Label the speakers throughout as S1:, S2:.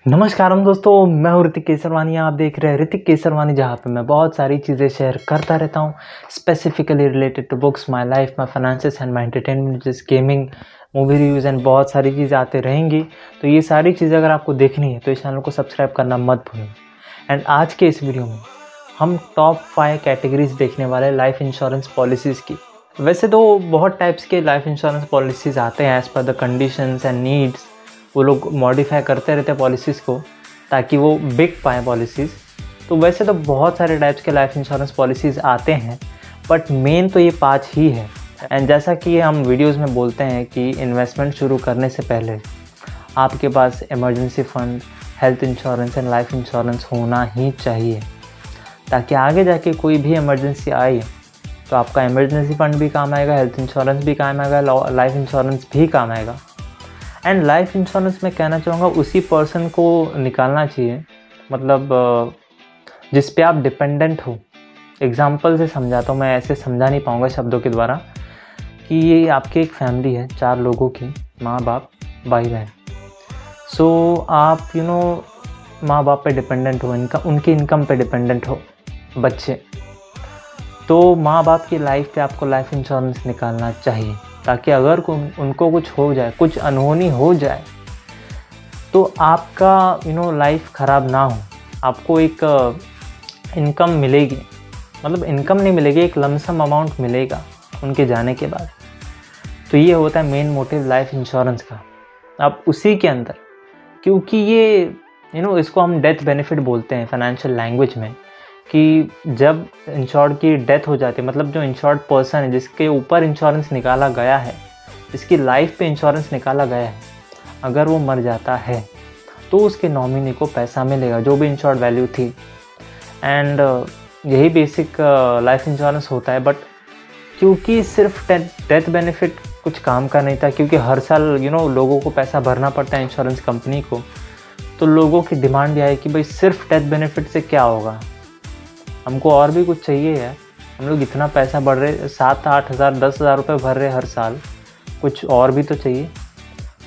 S1: नमस्कार दोस्तों, मैं हूँ ऋतिक केसरवानी। आप देख रहे हैं ऋतिक केसरवानी, जहाँ पे मैं बहुत सारी चीज़ें शेयर करता रहता हूँ, specifically related to books, my life, my finances and my entertainment, जैसे गेमिंग, मूवी रिव्यूज़ एंड बहुत सारी चीज़ें आते रहेंगी। तो ये सारी चीज़ें अगर आपको देखनी है तो इस चैनल को सब्सक्राइब करना मत भूलना। एंड आज के इस वीडियो में हम टॉप 5 कैटेगरीज देखने वाले लाइफ इंश्योरेंस पॉलिसीज़ की। वैसे तो बहुत टाइप्स के लाइफ इंश्योरेंस पॉलिसीज़ आते हैं, as per the conditions and needs वो लोग मॉडिफाई करते रहते हैं पॉलिसीज़ को ताकि वो बिक पाएँ पॉलिसीज़। तो वैसे तो बहुत सारे टाइप्स के लाइफ इंश्योरेंस पॉलिसीज़ आते हैं, बट मेन तो ये 5 ही है। एंड जैसा कि हम वीडियोस में बोलते हैं कि इन्वेस्टमेंट शुरू करने से पहले आपके पास emergency fund, health insurance and life insurance होना ही चाहिए, ताकि आगे जाके कोई भी इमरजेंसी आए तो आपका इमरजेंसी फ़ंड भी काम आएगा, हेल्थ इंश्योरेंस भी काम आएगा, लाइफ इंश्योरेंस भी काम आएगा। एंड लाइफ इंश्योरेंस में कहना चाहूँगा उसी पर्सन को निकालना चाहिए, मतलब जिस पे आप डिपेंडेंट हो। एग्जांपल से समझाता हूँ, मैं ऐसे समझा नहीं पाऊँगा शब्दों के द्वारा, कि ये आपकी एक फैमिली है 4 लोगों की, माँ बाप भाई बहन। सो आप माँ बाप पे डिपेंडेंट हो, उनकी इनकम पे डिपेंडेंट हो बच्चे। तो माँ बाप की लाइफ पे आपको लाइफ इंश्योरेंस निकालना चाहिए, ताकि अगर उनको कुछ हो जाए, कुछ अनहोनी हो जाए, तो आपका लाइफ ख़राब ना हो। आपको एक इनकम मिलेगी, मतलब इनकम नहीं मिलेगी, एक लमसम अमाउंट मिलेगा उनके जाने के बाद। तो ये होता है मेन मोटिव लाइफ इंश्योरेंस का। अब उसी के अंदर, क्योंकि ये इसको हम डेथ बेनिफिट बोलते हैं फाइनेंशियल लैंग्वेज में, कि जब इंश्योर्ड की डेथ हो जाती है, मतलब जो इंश्योर्ड पर्सन है, जिसके ऊपर इंश्योरेंस निकाला गया है, जिसकी लाइफ पे इंश्योरेंस निकाला गया है, अगर वो मर जाता है तो उसके नॉमिनी को पैसा मिलेगा, जो भी इंश्योर्ड वैल्यू थी। एंड यही बेसिक लाइफ इंश्योरेंस होता है। बट क्योंकि सिर्फ डेथ बेनिफिट कुछ काम का नहीं था, क्योंकि हर साल लोगों को पैसा भरना पड़ता है इंश्योरेंस कंपनी को, तो लोगों की डिमांड यह है कि भाई सिर्फ डेथ बेनिफिट से क्या होगा, हमको और भी कुछ चाहिए है। हम लोग इतना पैसा भर रहे, 7-8 हज़ार 10 हज़ार रुपये भर रहे हर साल, कुछ और भी तो चाहिए।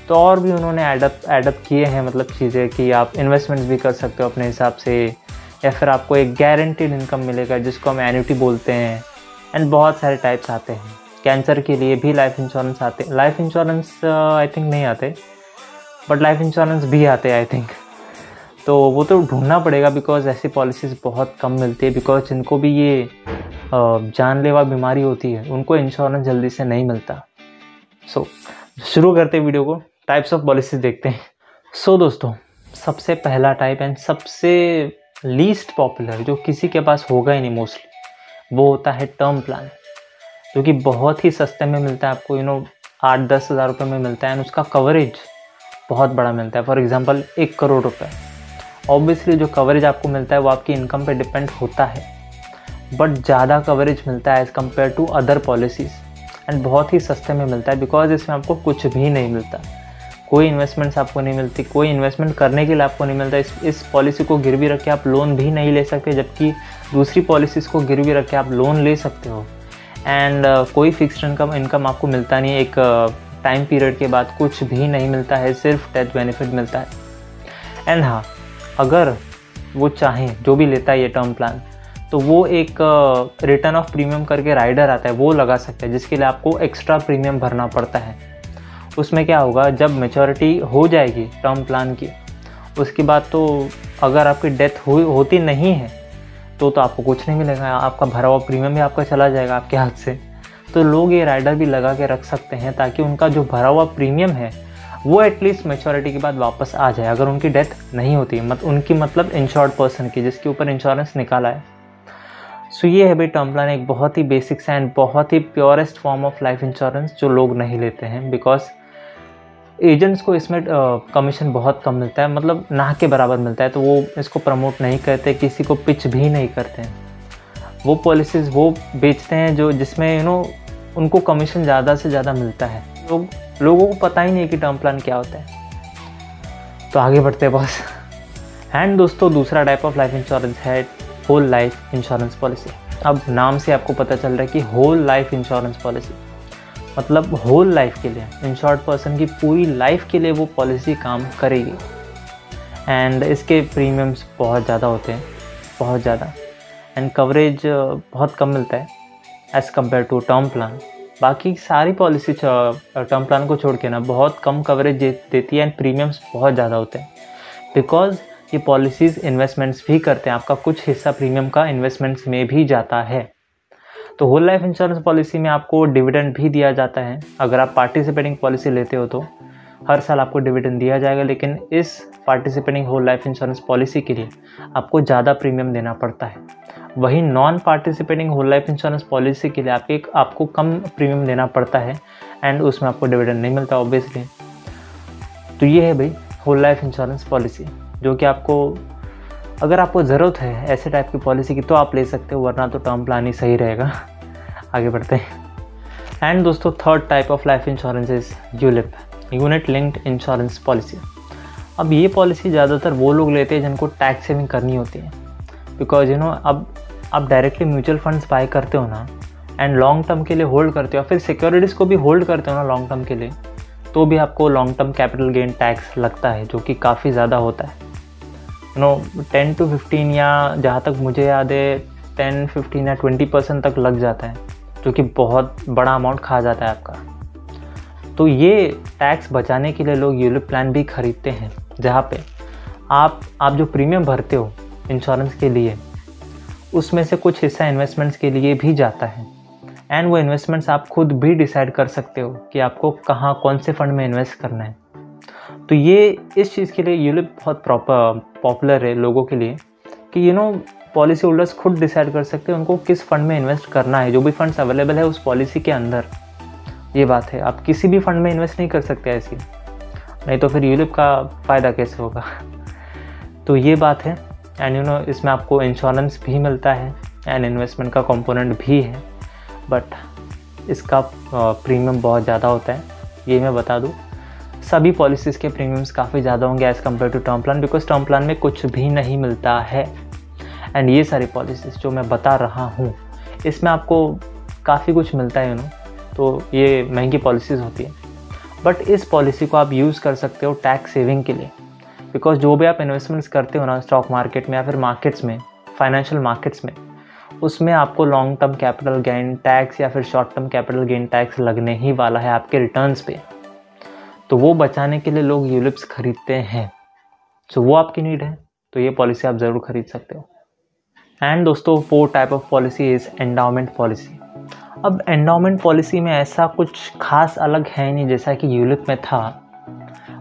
S1: तो और भी उन्होंने एडअप किए हैं, मतलब चीज़ें कि आप इन्वेस्टमेंट्स भी कर सकते हो अपने हिसाब से, या फिर आपको एक गारंटीड इनकम मिलेगा जिसको हम एन्युटी बोलते हैं। एंड बहुत सारे टाइप्स आते हैं। कैंसर के लिए भी लाइफ इंश्योरेंस आते हैं। लाइफ इंश्योरेंस आई थिंक नहीं आते, बट लाइफ इंश्योरेंस भी आते हैं आई थिंक। तो वो तो ढूंढना पड़ेगा, बिकॉज ऐसी पॉलिसीज़ बहुत कम मिलती है, बिकॉज जिनको भी ये जानलेवा बीमारी होती है उनको इंश्योरेंस जल्दी से नहीं मिलता। सो शुरू करते हैं वीडियो को, टाइप्स ऑफ पॉलिसीज़ देखते हैं। सो दोस्तों, सबसे पहला टाइप एंड सबसे लीस्ट पॉपुलर, जो किसी के पास होगा ही नहीं मोस्टली, वो होता है टर्म प्लान, जो कि बहुत ही सस्ते में मिलता है आपको, 8-10 हज़ार रुपये में मिलता है। एंड उसका कवरेज बहुत बड़ा मिलता है। फॉर एग्जांपल 1 करोड़ रुपये। ऑब्वियसली जो कवरेज आपको मिलता है वो आपकी इनकम पे डिपेंड होता है, बट ज़्यादा कवरेज मिलता है as compare to other policies. And बहुत ही सस्ते में मिलता है, बिकॉज इसमें आपको कुछ भी नहीं मिलता, कोई इन्वेस्टमेंट्स आपको नहीं मिलती, कोई इन्वेस्टमेंट करने के लिए आपको नहीं मिलता। इस पॉलिसी को गिरवी रख के आप लोन भी नहीं ले सकते, जबकि दूसरी पॉलिसीज़ को गिरवी रख के आप लोन ले सकते हो। एंड कोई फिक्स्ड इनकम आपको मिलता नहीं है, एक टाइम पीरियड के बाद कुछ भी नहीं मिलता है, सिर्फ डेथ बेनिफिट मिलता है। एंड हाँ, अगर वो चाहें, जो भी लेता है ये टर्म प्लान, तो वो एक रिटर्न ऑफ प्रीमियम करके राइडर आता है, वो लगा सकते हैं, जिसके लिए आपको एक्स्ट्रा प्रीमियम भरना पड़ता है। उसमें क्या होगा, जब मैच्योरिटी हो जाएगी टर्म प्लान की, उसके बाद तो अगर आपकी डेथ होती नहीं है तो आपको कुछ नहीं मिलेगा, आपका भरा हुआ प्रीमियम भी आपका चला जाएगा आपके हाथ से। तो लोग ये राइडर भी लगा के रख सकते हैं, ताकि उनका जो भरा हुआ प्रीमियम है वो एटलीस्ट मैच्योरिटी के बाद वापस आ जाए, अगर उनकी डेथ नहीं होती, उनकी मतलब इंश्योर्ड पर्सन की, जिसके ऊपर इंश्योरेंस निकाला है। सो ये है भाई टर्म प्लान, एक बहुत ही बेसिक सा एंड बहुत ही purest form of life insurance, जो लोग नहीं लेते हैं, बिकॉज एजेंट्स को इसमें कमीशन बहुत कम मिलता है, मतलब ना के बराबर मिलता है। तो वो इसको प्रमोट नहीं करते, किसी को पिच भी नहीं करते हैं। वो पॉलिसीज़ वो बेचते हैं जो जिसमें उनको कमीशन ज़्यादा से ज़्यादा मिलता है। लोगों को पता ही नहीं है कि टर्म प्लान क्या होता है। तो आगे बढ़ते हैं बॉस। एंड दोस्तों, दूसरा टाइप ऑफ लाइफ इंश्योरेंस है होल लाइफ इंश्योरेंस पॉलिसी। अब नाम से आपको पता चल रहा है कि होल लाइफ इंश्योरेंस पॉलिसी, मतलब होल लाइफ के लिए, इंश्योर्ड पर्सन की पूरी लाइफ के लिए वो पॉलिसी काम करेगी। एंड इसके प्रीमियम्स बहुत ज़्यादा होते हैं, बहुत ज़्यादा, एंड कवरेज बहुत कम मिलता है as compare to term plan. बाकी सारी पॉलिसी टर्म प्लान को छोड़ के ना बहुत कम कवरेज देती है एंड प्रीमियम्स बहुत ज़्यादा होते हैं, बिकॉज ये पॉलिसीज़ इन्वेस्टमेंट्स भी करते हैं। आपका कुछ हिस्सा प्रीमियम का इन्वेस्टमेंट्स में भी जाता है। तो होल लाइफ इंश्योरेंस पॉलिसी में आपको डिविडेंड भी दिया जाता है। अगर आप पार्टिसिपेटिंग पॉलिसी लेते हो तो हर साल आपको डिविडेंड दिया जाएगा, लेकिन इस participating whole life insurance policy के लिए आपको ज़्यादा प्रीमियम देना पड़ता है। वहीं non participating whole life insurance policy के लिए आपको कम प्रीमियम देना पड़ता है एंड उसमें आपको डिविडेंड नहीं मिलता ऑब्वियसली। तो ये है भाई होल लाइफ इंश्योरेंस पॉलिसी, जो कि आपको अगर आपको ज़रूरत है ऐसे टाइप की पॉलिसी की तो आप ले सकते हो, वरना तो टर्म प्लान ही सही रहेगा। आगे बढ़ते हैं। एंड दोस्तों, third type of life insurance is ULIP, unit linked insurance policy. अब ये पॉलिसी ज़्यादातर वो लोग लेते हैं जिनको टैक्स सेविंग करनी होती है, बिकॉज अब आप डायरेक्टली म्यूचुअल फंड्स बाय करते हो ना एंड लॉन्ग टर्म के लिए होल्ड करते हो, फिर सिक्योरिटीज़ को भी होल्ड करते हो ना लॉन्ग टर्म के लिए, तो भी आपको long term capital gain tax लगता है, जो कि काफ़ी ज़्यादा होता है। 10 to 15 या जहाँ तक मुझे याद है 10, 15 या 20% तक लग जाता है, जो कि बहुत बड़ा अमाउंट खा जाता है आपका। तो ये टैक्स बचाने के लिए लोग यूलिप प्लान भी खरीदते हैं, जहाँ पे आप जो प्रीमियम भरते हो इंश्योरेंस के लिए, उसमें से कुछ हिस्सा इन्वेस्टमेंट्स के लिए भी जाता है एंड वो इन्वेस्टमेंट्स आप खुद भी डिसाइड कर सकते हो कि आपको कहाँ कौन से फंड में इन्वेस्ट करना है। तो ये इस चीज़ के लिए यूलिप बहुत पॉपुलर है लोगों के लिए कि पॉलिसी होल्डर्स खुद डिसाइड कर सकते हैं उनको किस फंड में इन्वेस्ट करना है, जो भी फंड्स अवेलेबल है उस पॉलिसी के अंदर। ये बात है, आप किसी भी फंड में इन्वेस्ट नहीं कर सकते ऐसी, नहीं तो फिर यूलिप का फ़ायदा कैसे होगा। तो ये बात है। एंड इसमें आपको इंश्योरेंस भी मिलता है एंड इन्वेस्टमेंट का कंपोनेंट भी है, बट इसका प्रीमियम बहुत ज़्यादा होता है। ये मैं बता दूँ, सभी पॉलिसीज़ के प्रीमियम्स काफ़ी ज़्यादा होंगे as compare to term plan, because term plan में कुछ भी नहीं मिलता है। एंड ये सारी पॉलिसीज़ जो मैं बता रहा हूँ, इसमें आपको काफ़ी कुछ मिलता है तो ये महंगी पॉलिसीज़ होती है। बट इस पॉलिसी को आप यूज़ कर सकते हो टैक्स सेविंग के लिए, बिकॉज जो भी आप इन्वेस्टमेंट्स करते हो ना स्टॉक मार्केट में या फिर मार्केट्स में, फाइनेंशियल मार्केट्स में, उसमें आपको long term capital gain tax या फिर short term capital gain tax लगने ही वाला है आपके रिटर्न्स पे। तो वो बचाने के लिए लोग यूलिप्स खरीदते हैं। सो वो आपकी नीड है तो ये पॉलिसी आप ज़रूर खरीद सकते हो। एंड दोस्तों, 4th type of policy is endowment policy. अब एंडाउमेंट पॉलिसी में ऐसा कुछ खास अलग है नहीं जैसा कि यूलिप में था,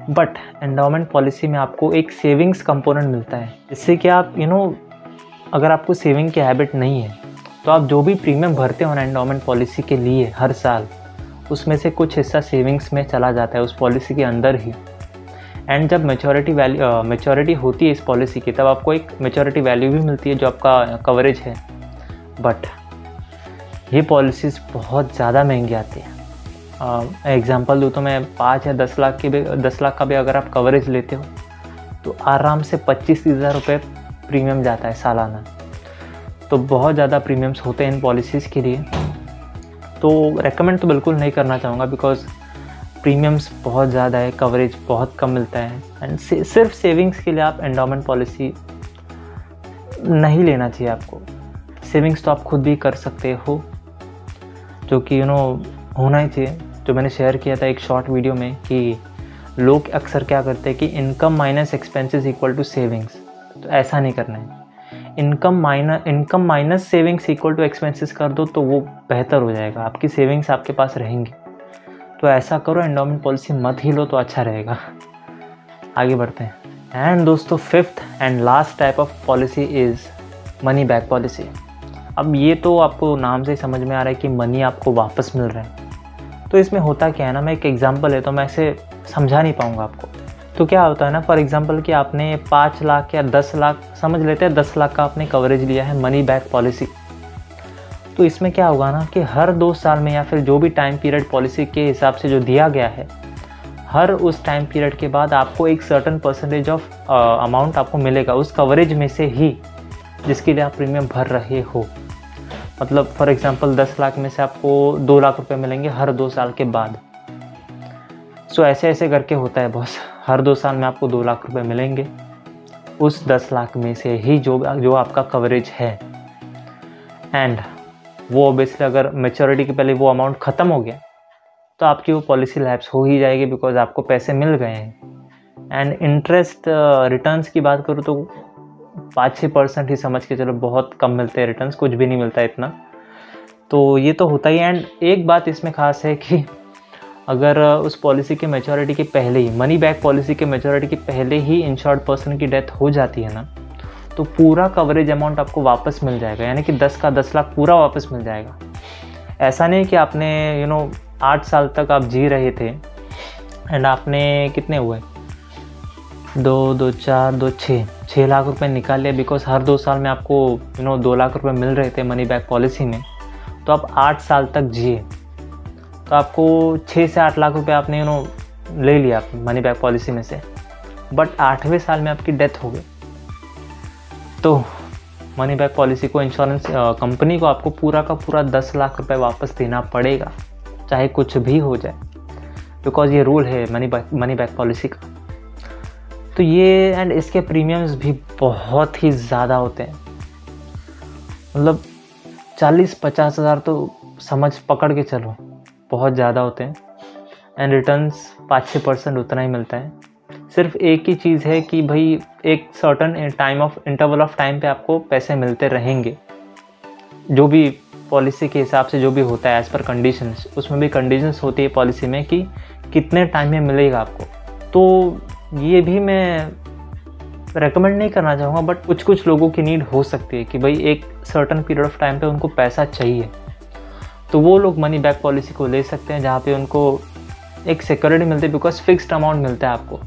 S1: बट एंडाउमेंट पॉलिसी में आपको एक सेविंग्स कंपोनेंट मिलता है, जिससे कि आप अगर आपको सेविंग की हैबिट नहीं है तो आप जो भी प्रीमियम भरते हो ना एंडाउमेंट पॉलिसी के लिए हर साल, उसमें से कुछ हिस्सा सेविंग्स में चला जाता है उस पॉलिसी के अंदर ही। एंड जब मैच्योरिटी होती है इस पॉलिसी की, तब आपको एक मैच्योरिटी वैल्यू भी मिलती है जो आपका कवरेज है। बट ये पॉलिसीज़ बहुत ज़्यादा महंगी आती है। एग्जांपल दूँ तो मैं 5 या 10 लाख का भी अगर आप कवरेज लेते हो तो आराम से 25-30 हज़ार रुपये प्रीमियम जाता है सालाना। तो बहुत ज़्यादा प्रीमियम्स होते हैं इन पॉलिसीज़ के लिए, तो रेकमेंड तो बिल्कुल नहीं करना चाहूँगा, बिकॉज प्रीमियम्स बहुत ज़्यादा है, कवरेज बहुत कम मिलता है एंड सिर्फ सेविंग्स के लिए आप एंडाउमेंट पॉलिसी नहीं लेना चाहिए आपको। सेविंग्स तो आप खुद भी कर सकते हो, जो कि होना ही चाहिए। जो मैंने शेयर किया था एक शॉर्ट वीडियो में कि लोग अक्सर क्या करते हैं कि income minus expenses equal to savings, तो ऐसा नहीं करना है। Income minus savings equal to expenses कर दो तो वो बेहतर हो जाएगा, आपकी सेविंग्स आपके पास रहेंगी। तो ऐसा करो, एंडाउमेंट पॉलिसी मत ही लो तो अच्छा रहेगा। आगे बढ़ते हैं। एंड दोस्तों, 5th and last type of policy is money back policy. अब ये तो आपको नाम से ही समझ में आ रहा है कि मनी आपको वापस मिल रहा है। तो इसमें होता क्या है ना, मैं एक एग्जांपल है तो मैं ऐसे समझा नहीं पाऊँगा आपको। तो क्या होता है ना, फॉर एग्जांपल कि आपने 5 लाख या 10 लाख, समझ लेते हैं 10 लाख का आपने कवरेज लिया है मनी बैक पॉलिसी। तो इसमें क्या होगा ना कि हर 2 साल में या फिर जो भी टाइम पीरियड पॉलिसी के हिसाब से जो दिया गया है, हर उस टाइम पीरियड के बाद आपको एक सर्टेन परसेंटेज ऑफ अमाउंट आपको मिलेगा उस कवरेज में से ही जिसके लिए आप प्रीमियम भर रहे हो। मतलब फॉर एग्जांपल 10 लाख में से आपको 2 लाख रुपए मिलेंगे हर 2 साल के बाद। सो ऐसे ऐसे करके होता है बॉस, हर 2 साल में आपको 2 लाख रुपए मिलेंगे उस 10 लाख में से ही जो आपका कवरेज है। एंड वो ऑब्वियसली अगर मैच्योरिटी के पहले वो अमाउंट ख़त्म हो गया तो आपकी वो पॉलिसी लैप्स हो ही जाएगी, बिकॉज आपको पैसे मिल गए हैं। एंड इंटरेस्ट रिटर्न्स की बात करूँ तो 5-6% ही समझ के चलो, बहुत कम मिलते हैं रिटर्न्स, कुछ भी नहीं मिलता इतना। तो ये तो होता ही। एंड एक बात इसमें ख़ास है कि अगर उस पॉलिसी के मैच्योरिटी के पहले ही, मनी बैक पॉलिसी के मैच्योरिटी के पहले ही इंश्योर्ड पर्सन की डेथ हो जाती है ना, तो पूरा कवरेज अमाउंट आपको वापस मिल जाएगा, यानी कि 10 का 10 लाख पूरा वापस मिल जाएगा। ऐसा नहीं कि आपने 8 साल तक आप जी रहे थे एंड आपने कितने हुए 2, 2, 4, 2, 6 लाख रुपए निकाल लिया, बिकॉज हर 2 साल में आपको 2 लाख रुपए मिल रहे थे मनी बैक पॉलिसी में। तो आप 8 साल तक जिए तो आपको 6 से 8 लाख रुपए आपने ले लिया मनी बैक पॉलिसी में से, बट 8वें साल में आपकी डेथ हो गई तो मनी बैक पॉलिसी को, इंश्योरेंस कंपनी को आपको पूरा का पूरा 10 लाख रुपए वापस देना पड़ेगा, चाहे कुछ भी हो जाए, बिकॉज ये रूल है मनी बैक पॉलिसी का। तो ये एंड इसके प्रीमियम्स भी बहुत ही ज़्यादा होते हैं, मतलब 40-50 हज़ार तो समझ पकड़ के चलो, बहुत ज़्यादा होते हैं। एंड रिटर्न्स 5-6% उतना ही मिलता है। सिर्फ एक ही चीज़ है कि भाई एक सर्टन इंटरवल ऑफ टाइम पे आपको पैसे मिलते रहेंगे, जो भी पॉलिसी के हिसाब से जो भी होता है एज़ पर कंडीशंस। उसमें भी कंडीशंस होती है पॉलिसी में कि कितने टाइम में मिलेगा आपको। तो ये भी मैं रेकमेंड नहीं करना चाहूँगा, बट कुछ लोगों की नीड हो सकती है कि भाई एक सर्टन पीरियड ऑफ टाइम पे उनको पैसा चाहिए, तो वो लोग मनी बैक पॉलिसी को ले सकते हैं, जहाँ पे उनको एक सिक्योरिटी मिलती है, बिकॉज फिक्स्ड अमाउंट मिलता है आपको।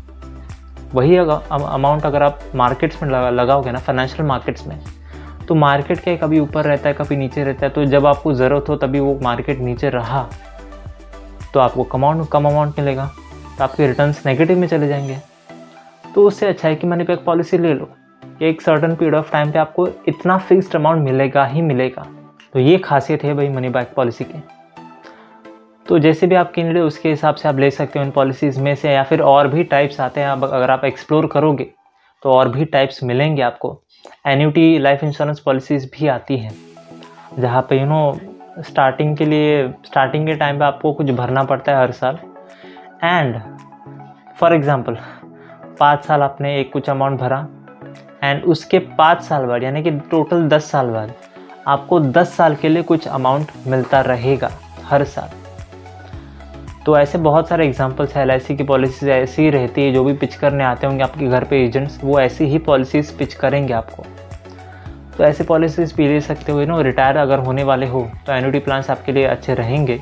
S1: वही अमाउंट अगर आप मार्केट्स में लगाओगे ना, फाइनेंशियल मार्केट्स में, तो मार्केट के कभी ऊपर रहता है कभी नीचे रहता है। तो जब आपको ज़रूरत हो तभी वो मार्केट नीचे रहा तो आपको कम अमाउंट मिलेगा, तो आपके रिटर्न्स नेगेटिव में चले जाएंगे। तो उससे अच्छा है कि मनी बैक पॉलिसी ले लो, एक सर्टन पीरियड ऑफ टाइम पे आपको इतना फिक्स्ड अमाउंट मिलेगा ही मिलेगा। तो ये खासियत है भाई मनी बैक पॉलिसी की। तो जैसे भी आपकी नीड है उसके हिसाब से आप ले सकते हो इन पॉलिसीज़ में से, या फिर और भी टाइप्स आते हैं। अगर आप एक्सप्लोर करोगे तो और भी टाइप्स मिलेंगे आपको। एन्युटी लाइफ इंश्योरेंस पॉलिसीज़ भी आती हैं, जहाँ पे स्टार्टिंग के टाइम पे आपको कुछ भरना पड़ता है हर साल। एंड फॉर एग्ज़ाम्पल 5 साल आपने एक कुछ अमाउंट भरा, एंड उसके 5 साल बाद यानी कि टोटल 10 साल बाद आपको 10 साल के लिए कुछ अमाउंट मिलता रहेगा हर साल। तो ऐसे बहुत सारे एग्जांपल्स है। LIC की पॉलिसीज ऐसी ही रहती है, जो भी पिच करने आते होंगे आपके घर पे एजेंट्स, वो ऐसी ही पॉलिसीज़ पिच करेंगे आपको। तो ऐसे पॉलिसीज़ भी ले सकते हो। रिटायर अगर होने वाले हो तो एन्युटी प्लान्स आपके लिए अच्छे रहेंगे,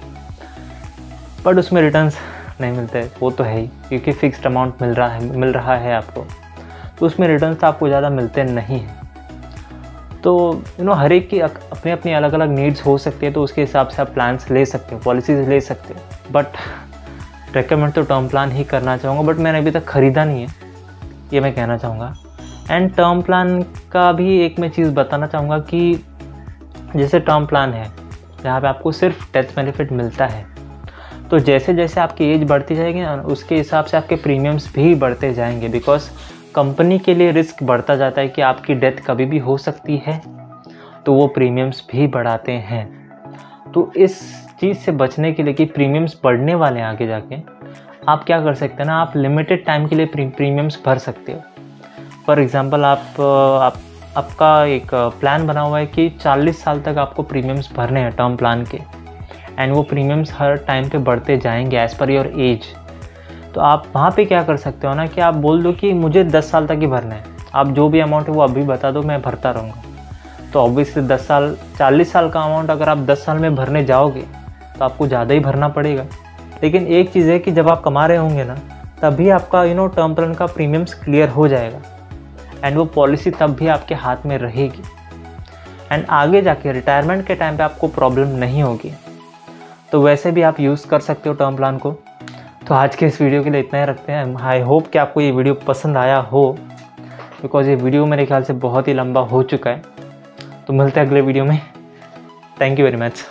S1: बट उसमें रिटर्न्स नहीं मिलते, वो तो है ही, क्योंकि फिक्स्ड अमाउंट मिल रहा है आपको, तो उसमें रिटर्न्स आपको ज़्यादा मिलते नहीं हैं। तो हर एक की अपनी अपनी अलग अलग नीड्स हो सकती है, तो उसके हिसाब से आप प्लान्स ले सकते हो, पॉलिसीज़ ले सकते हो। बट रेकमेंड तो टर्म प्लान ही करना चाहूँगा, बट मैंने अभी तक ख़रीदा नहीं है, ये मैं कहना चाहूँगा। एंड टर्म प्लान का भी एक मैं चीज़ बताना चाहूँगा कि जैसे टर्म प्लान है जहाँ पे आपको सिर्फ डेथ बेनिफिट मिलता है, तो जैसे जैसे आपकी एज बढ़ती जाएगी ना, उसके हिसाब से आपके प्रीमियम्स भी बढ़ते जाएंगे, बिकॉज कंपनी के लिए रिस्क बढ़ता जाता है कि आपकी डेथ कभी भी हो सकती है, तो वो प्रीमियम्स भी बढ़ाते हैं। तो इस चीज़ से बचने के लिए कि प्रीमियम्स बढ़ने वाले हैं आगे जाके, आप क्या कर सकते हैं ना, आप लिमिटेड टाइम के लिए प्रीमियम्स भर सकते हो। फॉर एग्ज़ाम्पल आपका एक प्लान बना हुआ है कि 40 साल तक आपको प्रीमियम्स भरने हैं टर्म प्लान के, एंड वो प्रीमियम्स हर टाइम पे बढ़ते जाएंगे एज़ पर योर एज। तो आप वहाँ पे क्या कर सकते हो ना, कि आप बोल दो कि मुझे 10 साल तक ही भरना है, आप जो भी अमाउंट है वो अभी बता दो, मैं भरता रहूँगा। तो ऑब्वियसली 40 साल का अमाउंट अगर आप 10 साल में भरने जाओगे तो आपको ज़्यादा ही भरना पड़ेगा। लेकिन एक चीज़ है कि जब आप कमा रहे होंगे ना, तभी आपका टर्म प्लान का प्रीमियम्स क्लियर हो जाएगा, एंड वो पॉलिसी तब भी आपके हाथ में रहेगी, एंड आगे जाके रिटायरमेंट के टाइम पे आपको प्रॉब्लम नहीं होगी। तो वैसे भी आप यूज़ कर सकते हो टर्म प्लान को। तो आज के इस वीडियो के लिए इतना ही रखते हैं। आई होप कि आपको ये वीडियो पसंद आया हो, बिकॉज ये वीडियो मेरे ख्याल से बहुत ही लंबा हो चुका है। तो मिलते हैं अगले वीडियो में। Thank you very much.